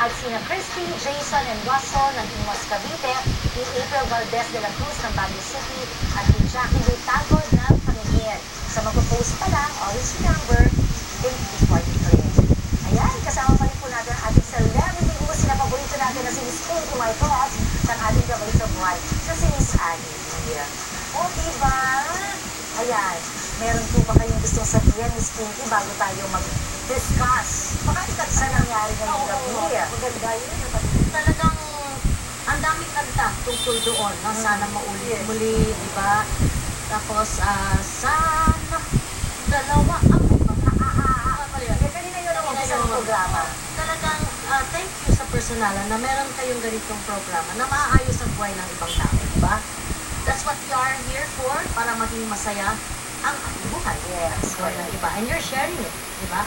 at sina Christy, Jason, and Russell ng Imos Cavite, ni April Valdez de la Cruz ng Baguio City, at ni Jackie Hurtado ng Pangingin. Sa mag-post pa lang, always remember, think before you click. Ayan, kasama pa rin po natin ang ating celebrity who's na paborito natin na si Miss Pinky Marcos sa ating gabay sa buhay sa si Miss Annie. O, diba? Ayan, meron po ba kayong gustong sabihin, Miss Pinky, bago tayo mag-discuss? Pakalikat sa nangyari ngayong gabi. Maganda yun. Talagang ang daming kanta tungkol doon. No? Sana maulit muli, di ba? Tapos, sana dalawa ang Kanina yun ang isang programa. Talagang thank you sa personalan na meron kayong ganitong programa na maaayos ang buhay ng ibang tao, di ba? That's what we are here for, para maging masaya ang buhay. Yes, buhay ng iba. And you're sharing it, di ba?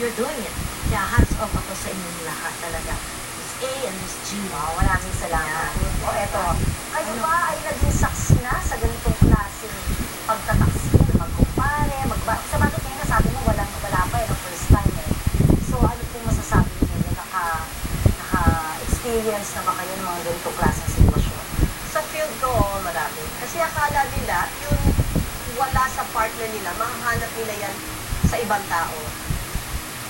You're doing it. Kaya hats off ako sa inyong lahat talaga. Miss A and Miss G. Oh, maraming salamat. O, eto. Kayo ba ay naging saksi na sa ganitong klaseng pagtataksil, magkumpare, sa bakit ngayon nasabi mo wala pa yung first time eh. So, ano pong masasabi niyo? Naka-experience na ba kayo ng mga ganitong klaseng sitwasyon? Sa field ko, marami. Kasi akala nila, yung wala sa partner nila, mahahanap nila yan sa ibang tao.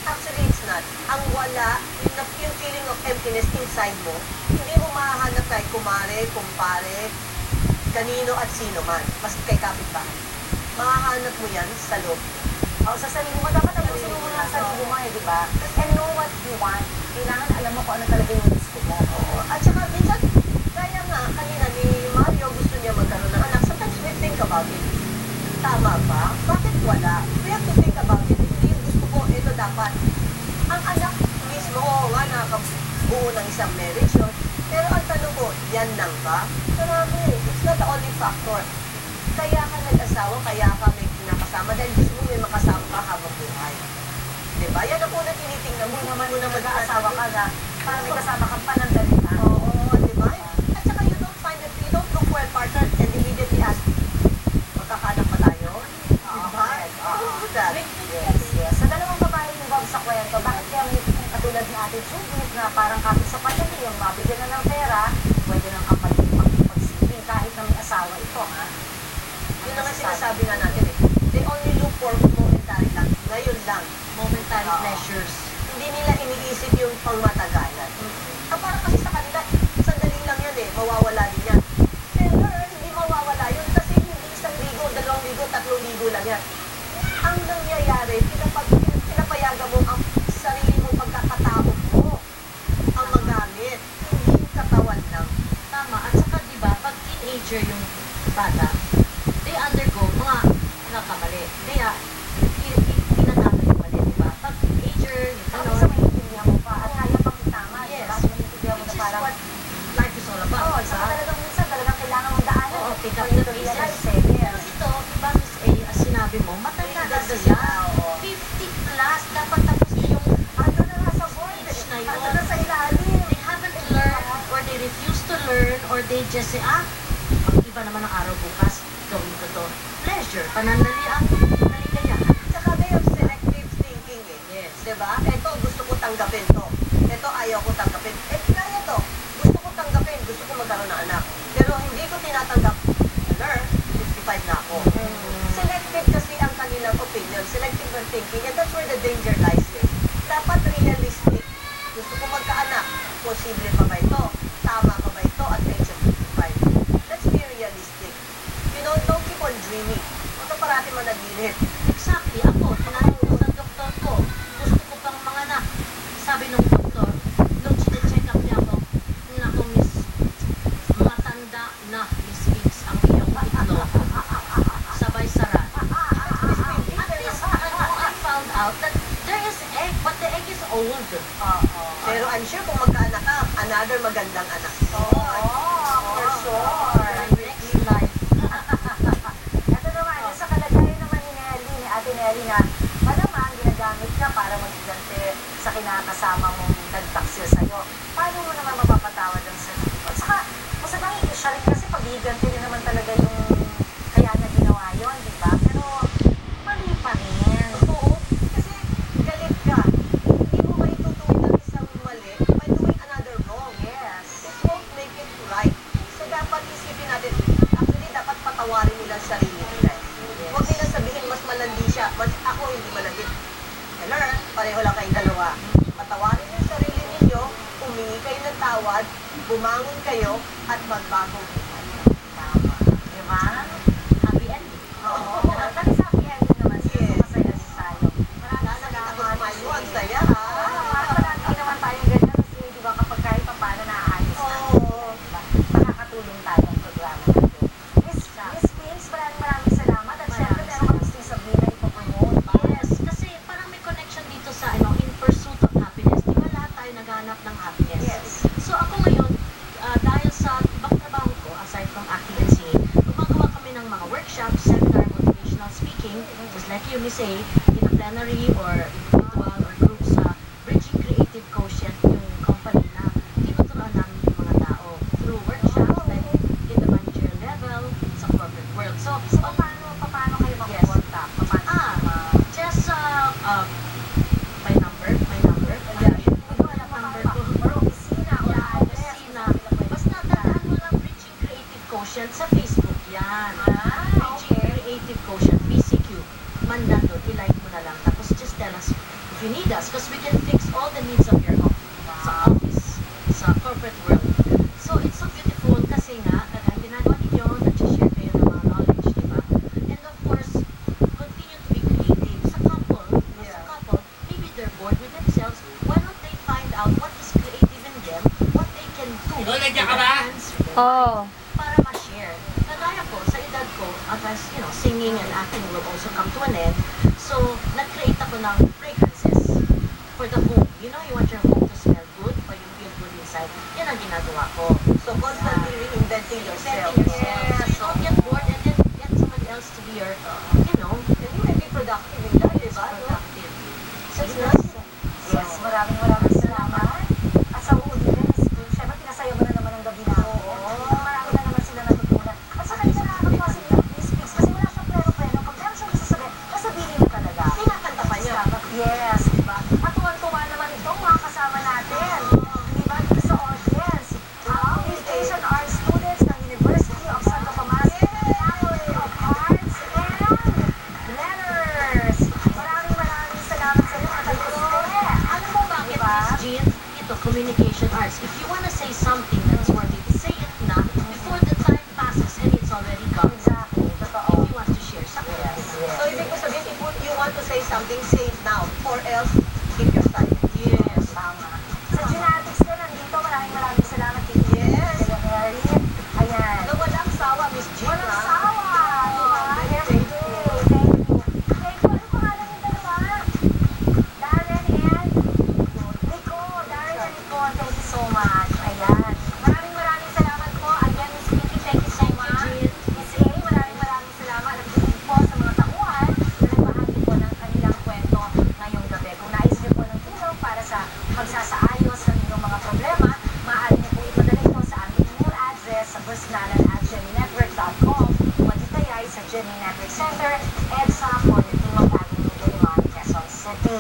Actually, it's not. Ang wala, yung feeling of emptiness inside mo, hindi mo mahahanap kahit kumare, kumpare, kanino at sino man. Mas kay kapitbahay. Mahahanap mo yan sa loob. O, sa sarili mo, dapat ayusin mo muna sa sarili mo eh, di ba? And know what you want. Kailangan alam mo kung ano talaga yung gusto mo. Oo. At saka, minsan, kaya nga, kanina ni Mario gusto niya magkaroon ng anak. Sometimes we think about it. Tama ba? Bakit wala? We have to think about it. Hindi yung gusto ko, ito dapat. Ang anak mismo, oo nga, nakakabuo ng isang marriage yun. Pero ang tanong ko, yan lang ba? Marami. It's not the only factor. Kaya ka nag-asawa, kaya ka may kinakasama, dahil gusto mo may makasama ka habang buhay. Diba? Yan ang unang tinitingnan mo naman muna mag-aasawa ka na Parang may kasama kang panandalitan. Oo, diba? At saka you don't find that you don't look for a partner and immediately ask, magkakaanak pa tayo? Diba? Oo, that. Yes. Sa dalawang babae involved sa kwento, bakit kaya may katulad ni Ate Judith na parang kapit sa pandali, yung mabigyan na ng pera, pwede nang pagsilbing kahit na may asawa ito, ha? Yun na nga sinasabi nga natin eh. They only look for momentary lang. Ngayon lang. Momentary pleasures. Hindi nila iniisip yung pangmatagalan. Parang kasi sa kanila, sandali lang yan eh. Mawawala din yan. Pero hindi mawawala yun kasi hindi 1 ligo, 2 ligo, 3 ligo lang yan. Ang nangyayari, pinapayagan mo ang sarili mong pagkakatao mo ang magamit. Hindi yung katawan lang. Tama. At saka, di ba, pag teenager yung bata, they undergo mga nakamali. Kaya, pinatama yung mali, di ba? Pag teenager, yung Ano gano'n, sa maintindihan mo pa, at kaya pang itama, di yes. ba? Maintindihan mo Which na is parang, what life is all about, oo, di saka ba? talagang minsan, talagang kailangan mong daanan. Oo, pick up for you the to pieces. realize eh. Pero ito, di ba, Miss A, as sinabi mo, matanda na siya. 50 plus, dapat tapos na yung Ano na nga sa board? age na Ano yun. na sa ilalim? They haven't learned, or they refuse to learn, or they just say, iba naman ang araw bukas, gawin ko to. Pleasure, panandali ang naligayahan. Saka may selective thinking eh. Yes. Diba? Ito, gusto ko tanggapin to. Ito, ayaw ko tanggapin. Kaya to. Gusto ko tanggapin. Gusto ko magkaroon ng anak. Pero hindi ko tinatanggap. Learn, 55 na ako. Selective kasi ang kanilang opinion. Selective ang thinking. And that's where the danger lies eh. Dapat realistic. Gusto ko magkaanak. Posible pa ba ito? Tama pa ba ito at age of 55? Let's be realistic. You know, don't keep on dreaming. Huwag ka parati managinip. Exactly, ako, tinanong ko sa doktor ko, gusto ko pang manganak. Sabi nung doktor, nung check up niya ako, naku miss, matanda na, Miss Vince, ang iyong itlog. Sabay sara. At least, I found out that there is egg, but the egg is old. Pero I'm sure kung magkaanak ka, another magandang anak. For sure. Next life. Ito naman, yung sa kalagayan naman ni Nelly, ni Ate Nelly na malamang ginagamit ka para magigante sa kinakasama mong nagtaksil sa'yo. Paano mo naman mapapatawad ang sarili mo? At saka, masabang siya rin kasi pag-iganti rin naman talaga yung kaya na ginawa yun, di ba? Pero mali pa rin. Oo, kasi galit ka. Hindi mo maitutuwid ang isang mali by doing kayong dalawa. Patawarin yung sarili ninyo, humingi kayo ng tawad, bumangon kayo, at magbago buhay. Tama. Diba? Happy ending. Oo. Kasi sa happy ending naman, Yes. masaya din tayo. Maraming Nakita ko salamat. sumayo, ang saya ha. Marami naman tayong ganyan kasi di ba kapag kahit pa paano naaayos natin. Oo. Diba? Nakakatulong tayo ang programa natin. Miss Pins, maraming salamat. At syempre, meron ka gusto sabihin na ipopromote. Yes, kasi parang may connection dito sa in pursuit of happiness. Di ba lahat tayo naghahanap ng happiness? Yes. So ako ngayon, dahil sa ibang trabaho ko, aside from acting and singing, gumagawa kami ng mga workshops, seminar, motivational speaking, just like you, Miss A, in a plenary or individual or group sa Bridging Creative Quotient, yung company na tinuturuan namin yung mga tao through workshops like in the managerial level, sa corporate world. So, Paano kayo mag-contact? just my number. Yeah. Number ko. Or opisina, or Yeah, address. opisina. Basta tandaan mo lang Bridging Creative Quotient sa Facebook yan. Bridging Okay. Creative Quotient, BCQ. Mandan doon, i-like mo na lang. Tapos just tell us if you need us because we can fix all the needs of your office, sa corporate world. So it's so beautiful kasi nga, kagaya ginagawa ninyo, nag-share kayo ng mga knowledge, di ba? And of course, continue to be creative. Sa couple, maybe they're bored with themselves. Why don't they find out what is creative in them, what they can do with their hands, with their Oh. para ma-share. Kagaya ko, sa edad ko, as singing and acting will also come to an end. So, nag-create ako ng fragrances for the home. You know, you want your home to smell good or you feel good inside. Yan ang ginagawa ko. So, constantly reinventing yourself. Setting yourself. So, you don't get bored and then get somebody else to be your, And you may be productive in that, di ba? No? productive. So, yes, maraming salamat. At sa uli din, syempre, pinasaya mo na naman ang gabi namin. Marami na naman sila natutunan. At sa kanila nakakatuwa si Miss Pix kasi wala siyang pleno-pleno. Pag meron siyang gusto sabihin, sasabihin niya talaga. Kinakanta pa niya. Yes, di ba? At tuwan-tuwa naman itong mga kasama natin. Di ba? Dito sa audience. East Asian Art students ng University of Santo Tomas, Faculty of Arts and Letters. Maraming salamat sa inyo mga taluste. Ano mo bakit, Diba? Miss Jean? Ito, communication arts. If you wanna say something that's worthy, say it na before the time passes and it's already gone. Exactly, totoo. If you want to share something. Yes. So, ibig ko sabihin, if you want to say something, say it now. Or else, keep your silence. Yes. Tama. Sa Genetics din, nandito, maraming salamat. Yes. Kaya Mary. Ayan. Na walang sawa, Miss Jean, Walang ha? sawa. Diba? Very Every day. Thank you. Thank you. Ano pangalan yung dalawa? Darren and Nico. Darren and Nico, thank you so much. Ayan. Maraming salamat po. Again, Miss Vicky, thank you so much. Miss A, maraming salamat. At din po sa mga tauhan na nagbahagi po ng kanilang kwento ngayong gabi. Kung nais niyo po ng tulong para sa pagsasaayos ng inyong mga problema, maaari niyo po ipadala ito sa aming email address sa personalan@geminetwork.com o di kaya ay sa Gemini Network Center, EDSA, Corner Timog Avenue, Diliman, Quezon City.